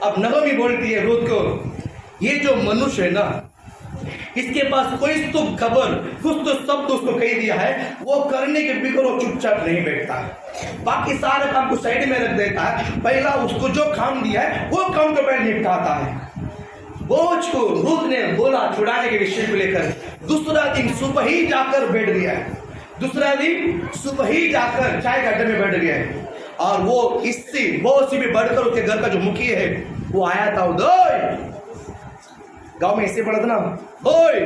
अब नगोमी बोलती है रूत को, ये जो मनुष्य है ना, इसके पास कोई तो खबर, कुछ तो शब्द उसको कह दिया है, वो करने के बिगड़ वो चुपचाप नहीं बैठता है, बाकी सारे काम को साइड में रख देता है। पहला उसको जो काम दिया है वो काम को पहले निपटाता है। बोझ को रूत ने बोला छुड़ाने के विषय को लेकर, दूसरा दिन सुबह ही जाकर बैठ गया है, दूसरा दिन सुबह ही जाकर चाय के अड्डे में बैठ गया है। और वो इससे बहुत सी भी बढ़कर उसके घर का जो मुखिया है वो आया था। उदय गांव में ऐसे पड़ा था ना, ओए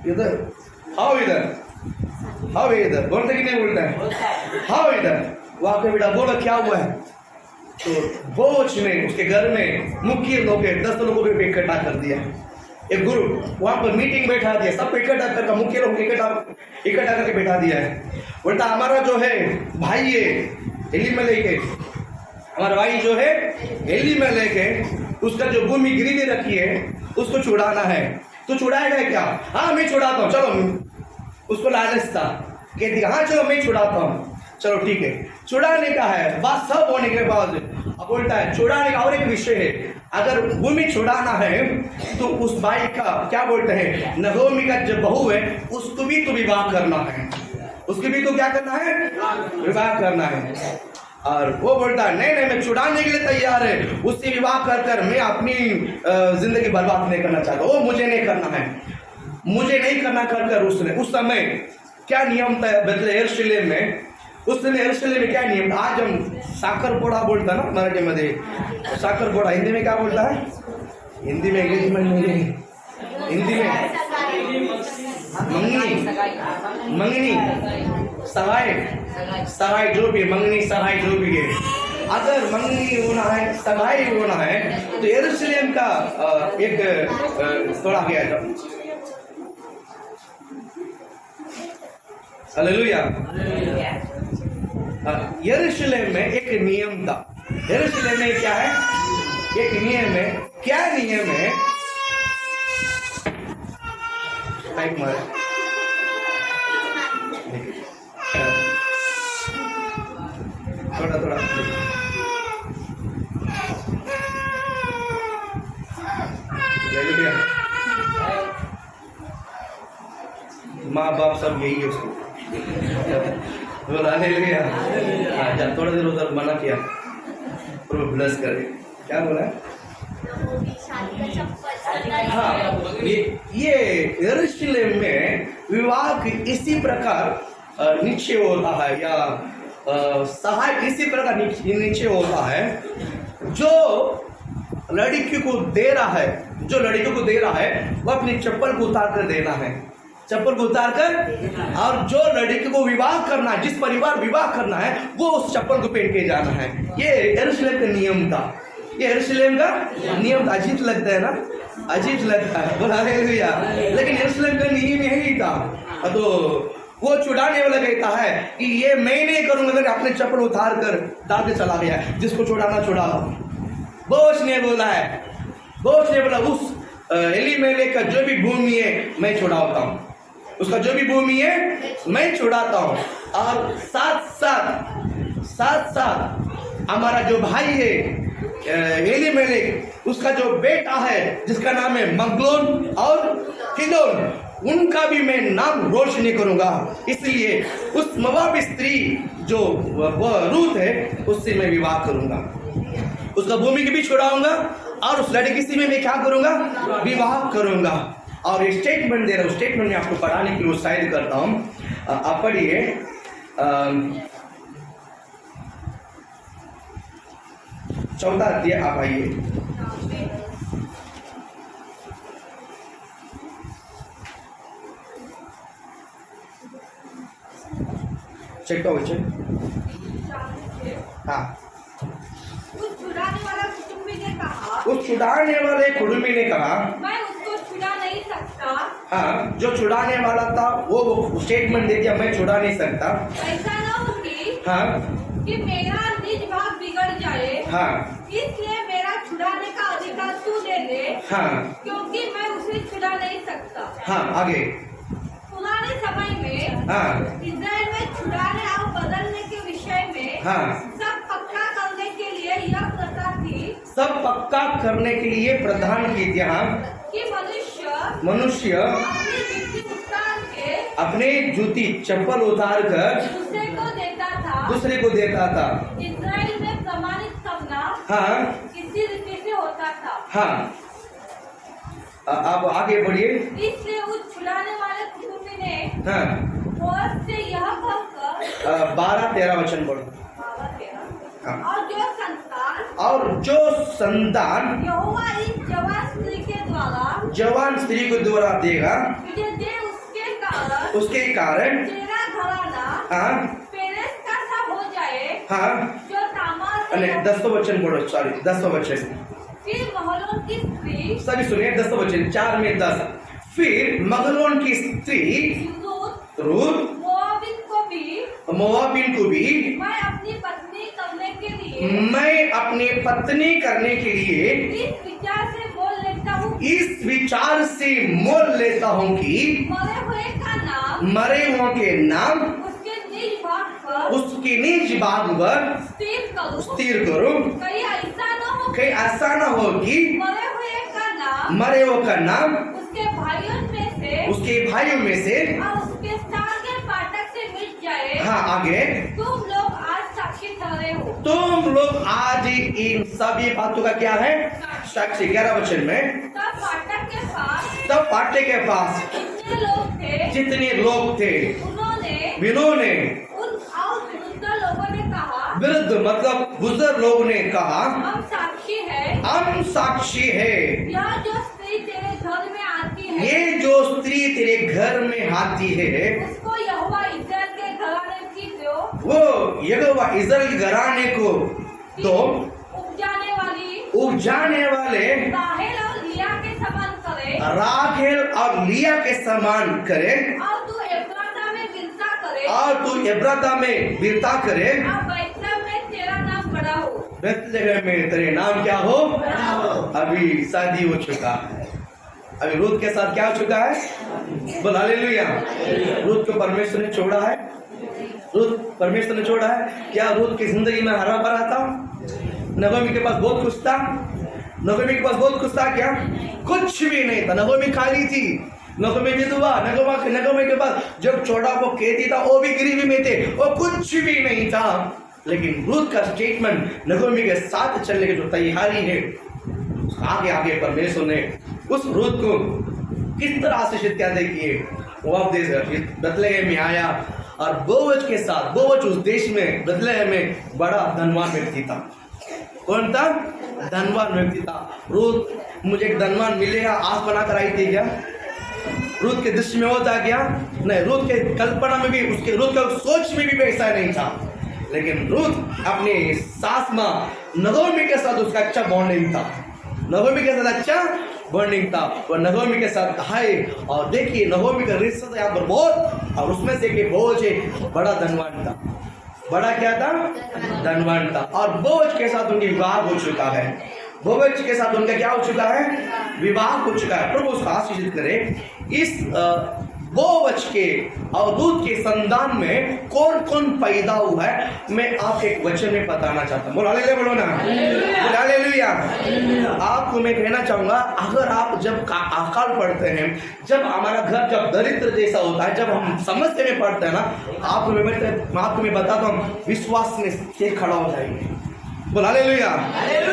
इधर आओ, इधर आओ, इधर बोलते कि नहीं बोलता है, आओ इधर। वहां पे बेटा बोला क्या हुआ है? तो बोझ ने उसके घर में मुख्य लोग 10 लोगों को इकट्ठा कर दिया, एक ग्रुप वहां पर मीटिंग बैठा दिया, सब इकट्ठा करके मुख्य लोग इकट्ठा करके बैठा दिया है। बोलता हमारा जो है भाई है एलीमेलेक है, हमारा भाई जो है एलीमेलेक है, उसका जो भूमि गिरवी रखी है उसको छुड़ाना है। तो छुड़ाएगा क्या? हाँ मैं छुड़ाता हूँ, चलो। उसको लालच था, कहती हाँ चलो मैं छुड़ाता हूँ, चलो ठीक है। छुड़ाने का है, बात सब होने के बाद अब बोलता है छुड़ाने का और एक विषय है, अगर भूमि छुड़ाना है तो उस भाई का क्या बोलते हैं, नगोमी का जो बहू है उसको भी तो विवाह करना है, उसके भी तो क्या करना है, विवाह करना है। और वो बोलता है नहीं नहीं मैं छुड़ाने के लिए तैयार है, उससे विवाह कर मैं अपनी जिंदगी बर्बाद नहीं करना चाहता, वो मुझे नहीं करना है, मुझे नहीं करना कर उसने। उस समय क्या नियम था यरूशलेम में, उस समय यरूशलेम में क्या नियम था? आज हम साखरपुडा बोलता ना मराठी मध्ये, साखरपुडा हिंदी में क्या बोलता है? हिंदी में एंगेजमेंट नहीं, हिंदी में मंगनी सगाई जो भी, मंगनी सगाई जो भी है। अगर मंगनी होना है, सगाई होना है तो यरूशलेम का एक थोड़ा गया था। हालेलुया। यरूशलेम में एक नियम था। यरूशलेम में क्या है? एक नियम है। क्या नियम है? थोड़ा माँ बाप सब यही है उसको बोला हालेलुया। जब थोड़ा देर उधर मना किया ब्लेस करे, क्या बोला? हाँ, ये यरूशलेम में विवाह इसी प्रकार निश्चय होता है, या सहाय इसी प्रकार निश्चय होता है। जो लड़की को दे रहा है, जो लड़की को दे रहा है वो अपनी चप्पल को उतार कर देना है, चप्पल को उतार कर। और जो लड़की को विवाह करना है, जिस परिवार विवाह करना है, वो उस चप्पल को पहन के जाना है। ये यरूशलेम का नियम था, ये यरूशलेम का नियम था। अजीब लगता है ना, अजीब लगता है, बोला हालेलुया। लेकिन यरूशलेम का नियम यही था। तो वो छुड़ाने वाला कहता है कि ये मैं नहीं करूंगा, अगर अपने चप्पल उतार कर डाल के चला गया, जिसको छुड़ाना छुड़ा। बोझ ने बोला है, बोझ ने बोला उस एलीमेलेक का जो भी भूमि है मैं छुड़ाता हूँ, उसका जो भी भूमि है मैं छुड़ाता हूँ। और साथ साथ हमारा जो भाई है एलीमेलेक, उसका जो बेटा है जिसका नाम है मगलोन और किलोन, उनका भी मैं नाम रोशनी करूंगा। इसलिए उस मोआबी स्त्री जो वह रूत है उससे मैं विवाह करूंगा, उसका भूमि के भी छुड़ाऊंगा और उस लड़की से मैं क्या करूंगा, विवाह करूंगा। और ये स्टेटमेंट दे रहा हूँ, स्टेटमेंट में आपको पढ़ाने के लिए उत्साहित करता हूँ। आप पढ़िए 14 अध्याय, आप आइए। चेक करो बच्चे। हाँ, उस छुड़ाने वाला कुटुंबी ने कहा, उस छुड़ाने वाले कुटुंबी ने कहा, मैं उसको छुड़ा नहीं सकता। हाँ, जो छुड़ाने वाला था वो स्टेटमेंट दे दिया, मैं छुड़ा नहीं सकता। ऐसा न हो हाँ कि मेरा निज भाग बिगड़ जाए, हाँ इसलिए मेरा छुड़ाने का अधिकार तू दे दे, हाँ क्योंकि मैं उसे छुड़ा नहीं सकता। हाँ, आगे। पुराने समय में हाँ इस्राएल में छुड़ाने और बदलने के विषय में हाँ, सब पक्का करने के लिए यह प्रथा थी सब पक्का करने के लिए प्रधान की यहाँ कि मनुष्य अपने जूती चप्पल उतार कर दूसरे को देता था। इस्राएल में प्रमाणित करना हाँ इसी रीति से होता था। हाँ, आप आगे बढ़िए। इसलिए उस छुड़ाने वाले कुटुंबी ने हाँ, फौज से यह कहकर 12-13 वचन पढ़ो। हाँ। और जो संतान यहोवा इस जवान स्त्री के द्वारा जवान स्त्री को द्वारा देगा तुझे दे, उसके कारण तेरा घराना हाँ पेरेस का सा हो जाए, हाँ, जो तामार से 10 वचन पढ़ो, सॉरी 10 वचन। फिर महलोन की स्त्री सभी सुनिए 10 वचन, 4 में 10। फिर मगलोन की स्त्री रूत मोआबिन को भी मैं अपनी पत्नी करने के लिए मैं अपनी पत्नी करने के लिए इस विचार से बोल लेता हूँ, इस विचार से मोल लेता हूँ कि मरे हुए का नाम मरे हुओं के नाम उसके निज भाग पर उसके निज भाग पर स्थिर करूं। कहीं ऐसा न हो कहीं ऐसा न हो कि मरे हुए का नाम मरे हुओं का नाम उसके भाइयों में से और उसके स्थान के पाठक से मिट जाए। हाँ, आगे। तुम लोग आज साक्षी ठहरे हो। तुम लोग आज इन सभी बातों का क्या है, साक्षी। 11 वचन में तब पाठक के पास जितने लोग थे उन्होंने उन और वृद्ध लोगों ने कहा, वृद्ध मतलब बुजुर्ग लोगों ने कहा, हम साक्षी है यह जो स्त्री तेरे घर में आती है, ये जो स्त्री तेरे घर में आती है उसको यहोवा इस्राएल के घराने की दो, वो यहोवा इस्राएल के घराने को दो, उपजाने वाले राहेल और लिया के समान करे, राहेल और लिया के समान करे, और तू एफ्राता में वीरता करे, और तू एफ्राता में वीरता करे, और बैतलहम में तेरा नाम बड़ा हो। बैतलहम में तेरे नाम क्या हो। अभी शादी हो चुका है, अभी रूत के साथ क्या हो चुका है, बोल हालेलुया। रूत को परमेश्वर ने छोड़ा है, रूत परमेश्वर ने छोड़ा है। क्या रूत की जिंदगी में हरा भरा था? नगोमी के पास बहुत कुछ था, नगोमी के पास बहुत कुछ था क्या? कुछ भी नहीं था। नगोमी खाली थी, नगोमी विधवा, नगोमी के पास जब छोड़ा वो खेती था, वो भी गरीबी में थे, वो कुछ भी नहीं था। लेकिन रूत का स्टेटमेंट नगोमी के साथ चलने की जो तैयारी है, आगे आगे परमेश्वर ने उस रूत को किस तरह आशीषित क्या देखिए। वो आप देख बदलेहम में आया और बोवज के साथ, बोवज उस देश में बदलेहम में बड़ा धनवान व्यक्ति था। कौन था? धनवान व्यक्ति था। रूत मुझे एक धनवान मिलेगा आस बना कर आई थी क्या? रूत के दृष्टि में होता क्या? नहीं, रूत के कल्पना में भी, उसके रूत का सोच में भी ऐसा नहीं था। लेकिन रूत अपनी सास माँ नगोमी के साथ उसका अच्छा बॉन्डिंग था, नगोमी के साथ अच्छा बॉन्डिंग था। और नगोमी के साथ हाय, और देखिए नगोमी का रिश्ता था यहाँ पर बहुत, और उसमें से कि बोझ बड़ा धनवान था। बड़ा क्या था? धनवान था। और बोझ के साथ उनकी विवाह हो चुका है, बोझ के साथ उनका क्या हो चुका है? विवाह हो चुका है। प्रभु उसको आशीषित करे। इस बोवज के अवधूत के संतान में कौन कौन पैदा हुआ है, मैं आप एक वचन में बताना चाहता हूँ। बोलो हालेलुया, बोलो ना, बोलो हालेलुया। आपको मैं कहना चाहूंगा, अगर आप जब अकाल पढ़ते हैं, जब हमारा घर जब दरिद्र जैसा होता है, जब हम समस्या में पड़ते हैं ना, आपको मैं बताता हूँ, विश्वास में खड़ा हो जाइए। बोलो हालेलुया,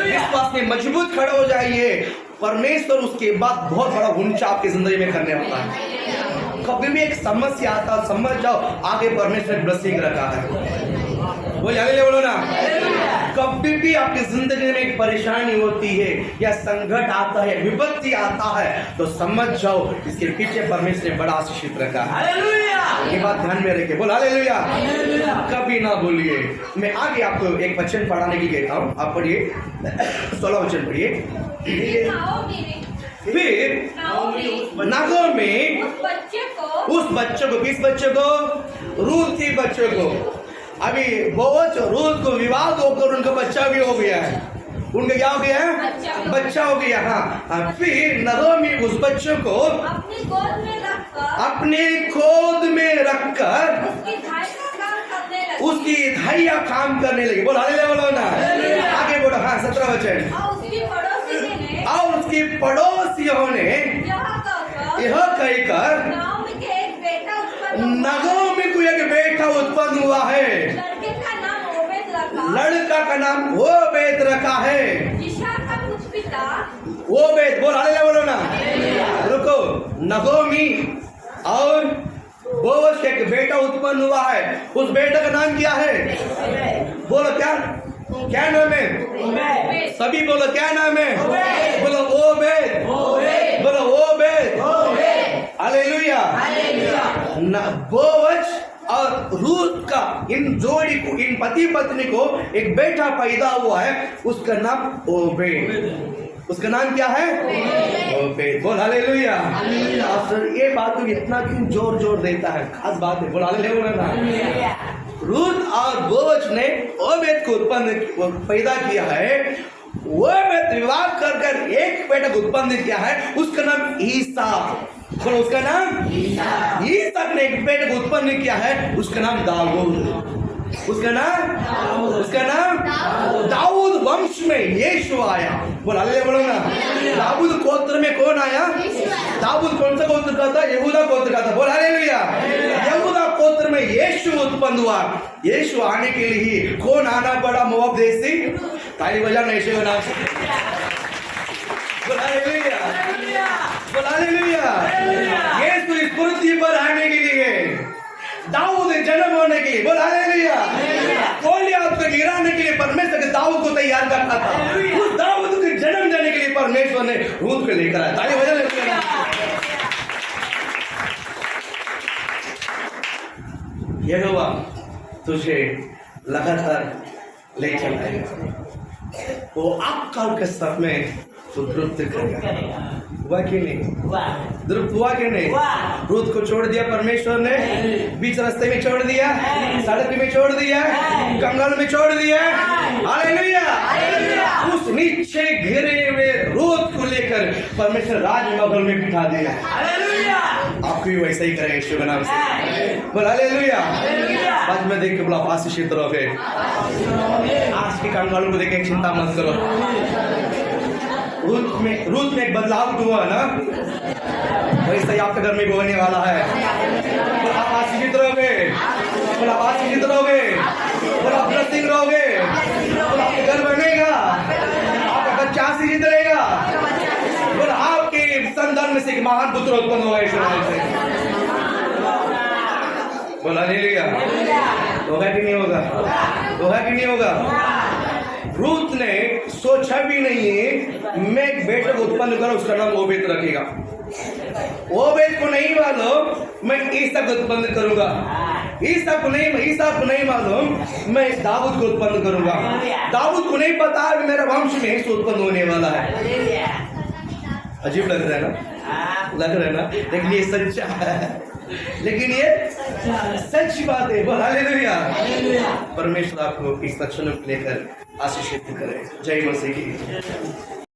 विश्वास में मजबूत खड़ा हो जाइए। परमेश्वर उसके बाद बहुत बड़ा ऊंचा आपकी जिंदगी में करने वाला है। कभी भी एक समस्या आता, समझ जाओ आगे परमेश्वर ब्लेसिंग रखा है। बोलो हालेलुया, बोलो ना। कभी भी आपकी जिंदगी में एक परेशानी होती है या संकट आता है, विपत्ति आता है, तो समझ जाओ इसके पीछे परमेश्वर ने बड़ा आशीषित रखा है। ये बात ध्यान में रखिए। बोलो हालेलुया, कभी ना भूलिए। मैं आगे आपको एक वचन पढ़ाने के लिए कहता हूँ, आप पढ़िए 16 वचन पढ़िए। फिर नागोमी उस बच्चे को, किस बच्चे को? रूत के बच्चे को। अभी बोवज रूत को विवाह होकर उनका बच्चा भी हो गया है। उनका क्या हो गया है? बच्चा हो गया। हाँ, फिर नागोमी उस बच्चे को अपने गोद में रखकर उसकी धाइया काम करने लगी। बोलो हालेलुया, बोलो ना। आगे बोलो। हाँ, 17 वचन। और उसकी पड़ोसियों ने यह कहकर नागोमी को एक बेटा उत्पन्न हुआ है, लड़का का नाम ओबेद रखा है। ओबेद, बोल हालेलुया, बोलो ना। रुको, नागोमी और बोवज का एक बेटा उत्पन्न हुआ है। उस बेटा का नाम क्या है? बोलो, क्या नाम है? सभी बोलो, क्या नाम है? बोलो ओबेद, बोलो ओबेद। हालेलुया। बोवज और रूत का, इन जोड़ी को, इन पति पत्नी को एक बेटा पैदा हुआ है, उसका नाम ओबेद। उसका नाम क्या है? ओबेद। बोल हालेलुया। ये बात को इतना क्यों जोर देता है? खास बात है। बोल हालेलुया। रूत और बोवज ने ओबेद को पैदा किया है। ओबेद विवाह कर एक बेटा को उत्पन्न किया है, उसका नाम ईसाक। बोलो, उसका नाम ईसाक ने एक बेटे को उत्पन्न किया है, उसका नाम दाऊद। उसका नाम दाऊद वंश में यीशु आया। बोल हालेलुया, बोलो ना। दाऊद गोत्र में कौन आया? दाऊद कौन सा गोत्र का था? यहूदा गोत्र का था। बोल हालेलुया। यहूदा गोत्र में यीशु उत्पन्न हुआ। यीशु आने के लिए ही कौन आना पड़ा? मोआब देश से। ताली बजाना यीशु के नाम से। बोल हालेलुया, बोल हालेलुया। यीशु इस पृथ्वी पर आने के लिए, दाऊद जन्म होने के लिए, बोल हालेलुया, गोलियत को गिराने के लिए परमेश्वर दाऊद को तैयार करता था। उस दाऊद के जन्म देने के लिए परमेश्वर ने रूत को लेकर आया। ताली बजाना। यहोवा तुझे लगातार ले चलाएगा। वो अकाल के समय तृप्त करेगा। हुआ कि नहीं? तृप्त हुआ कि नहीं? रूत को छोड़ दिया परमेश्वर ने, बीच रास्ते में छोड़ दिया, सड़क में छोड़ दिया, कंगाल में छोड़ दिया। हालेलुया। उस नीचे घिरे हुए रूत को लेकर परमेश्वर राजमहल में बिठा दिया। आपको भी वैसा ही करेगा यीशु के नाम से। बोल हालेलुया। बाद में देख के बोला आशीषित रहोगे। आज के कंगालों को देख के चिंता मत करो। रूत में एक बदलाव हुआ ना, वैसे ही आपके घर में भी होने वाला है। बोला आप आशीषित रहोगे, बोला आप आशीषित रहोगे, बोला आप ब्लेसिंग रहोगे, बोला आपके घर बनेगा, आपका बच्चा आशीषित रहेगा, बोला आपके संतान में से एक महान पुत्र उत्पन्न होगा यीशु नाम से। बोला हालेलुया। होगा कि नहीं होगा? होगा कि नहीं होगा? रूत ने सोचा भी नहीं है मैं एक बेटे को उत्पन्न करूं, उसका नाम ओबेद रखेगा। ओबेद को नहीं मालूम मैं ईसा को उत्पन्न करूंगा। ईसा को नहीं मालूम मैं दाऊद को उत्पन्न करूंगा। दाऊद को नहीं पता कि मेरा वंश में ईसा उत्पन्न होने वाला है। अजीब लग रहा है ना? लग रहा है ना? लेकिन ये सच्चा है, लेकिन ये सच्ची बात है। बोल हालेलुया। परमेश्वर आपको इस वचन को लेकर आशीषित करे। जय मसीह की।